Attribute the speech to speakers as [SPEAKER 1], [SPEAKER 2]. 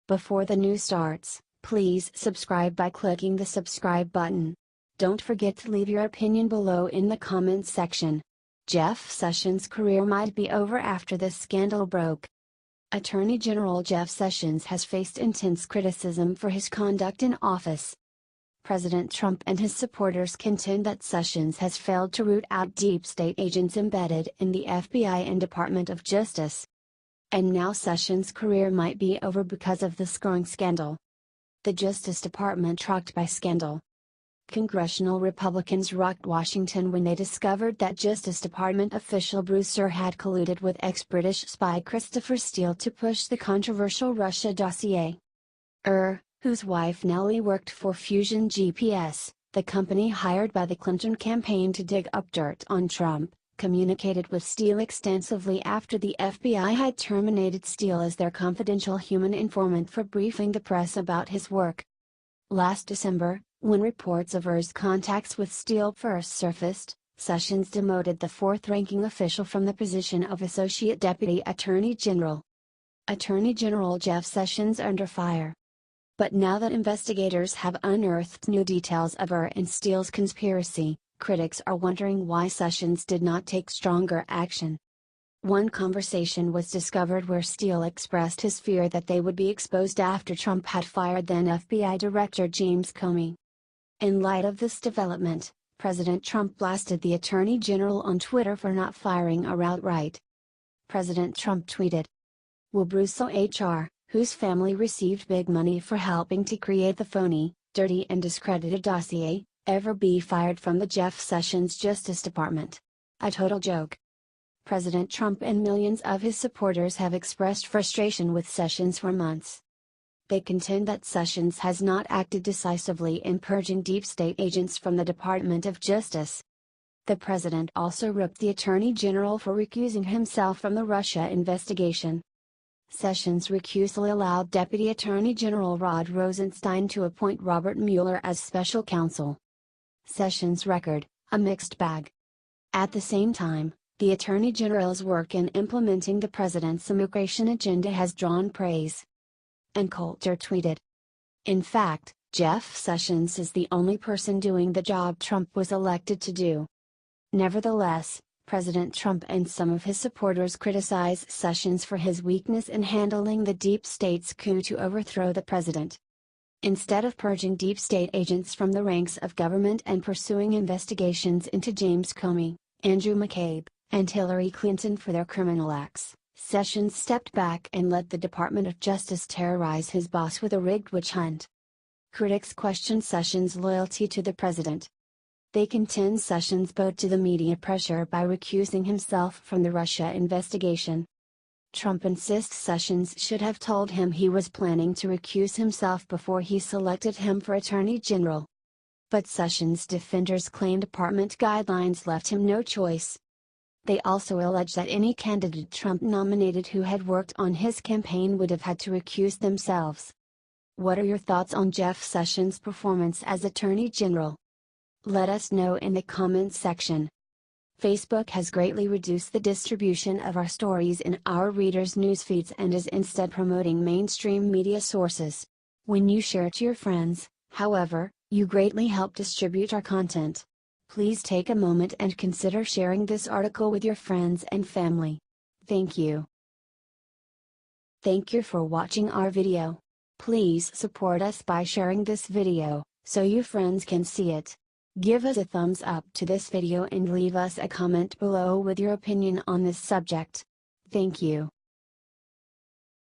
[SPEAKER 1] Before the news starts, please subscribe by clicking the subscribe button. Don't forget to leave your opinion below in the comments section. Jeff Sessions' career might be over after this scandal broke. Attorney General Jeff Sessions has faced intense criticism for his conduct in office. President Trump and his supporters contend that Sessions has failed to root out deep state agents embedded in the FBI and Department of Justice. And now Sessions' career might be over because of this growing scandal. The Justice Department rocked by scandal. Congressional Republicans rocked Washington when they discovered that Justice Department official Bruce Ohr had colluded with ex-British spy Christopher Steele to push the controversial Russia dossier. Ohr, whose wife Nellie worked for Fusion GPS, the company hired by the Clinton campaign to dig up dirt on Trump, communicated with Steele extensively after the FBI had terminated Steele as their confidential human informant for briefing the press about his work. Last December, when reports of Ohr's contacts with Steele first surfaced, Sessions demoted the fourth-ranking official from the position of Associate Deputy Attorney General. Attorney General Jeff Sessions under fire. But now that investigators have unearthed new details of Ohr and Steele's conspiracy, critics are wondering why Sessions did not take stronger action. One conversation was discovered where Steele expressed his fear that they would be exposed after Trump had fired then FBI Director James Comey. In light of this development, President Trump blasted the Attorney General on Twitter for not firing Ohr outright. President Trump tweeted, "Will Bruce Ohr, whose family received big money for helping to create the phony, dirty and discredited dossier, ever be fired from the Jeff Sessions Justice Department? A total joke." President Trump and millions of his supporters have expressed frustration with Sessions for months. They contend that Sessions has not acted decisively in purging deep state agents from the Department of Justice. The president also ripped the Attorney General for recusing himself from the Russia investigation. Sessions' recusal allowed Deputy Attorney General Rod Rosenstein to appoint Robert Mueller as special counsel. Sessions' record, a mixed bag. At the same time, the Attorney General's work in implementing the president's immigration agenda has drawn praise. And Coulter tweeted, "In fact, Jeff Sessions is the only person doing the job Trump was elected to do." Nevertheless, President Trump and some of his supporters criticize Sessions for his weakness in handling the deep state's coup to overthrow the president. Instead of purging deep state agents from the ranks of government and pursuing investigations into James Comey, Andrew McCabe, and Hillary Clinton for their criminal acts, Sessions stepped back and let the Department of Justice terrorize his boss with a rigged witch hunt. Critics question Sessions' loyalty to the president. They contend Sessions bowed to the media pressure by recusing himself from the Russia investigation. Trump insists Sessions should have told him he was planning to recuse himself before he selected him for Attorney General. But Sessions' defenders claim department guidelines left him no choice. They also allege that any candidate Trump nominated who had worked on his campaign would have had to recuse themselves. What are your thoughts on Jeff Sessions' performance as Attorney General? Let us know in the comments section. Facebook has greatly reduced the distribution of our stories in our readers' newsfeeds and is instead promoting mainstream media sources. When you share to your friends, however, you greatly help distribute our content. Please take a moment and consider sharing this article with your friends and family. Thank you. Thank you for watching our video. Please support us by sharing this video, so your friends can see it. Give us a thumbs up to this video and leave us a comment below with your opinion on this subject. Thank you.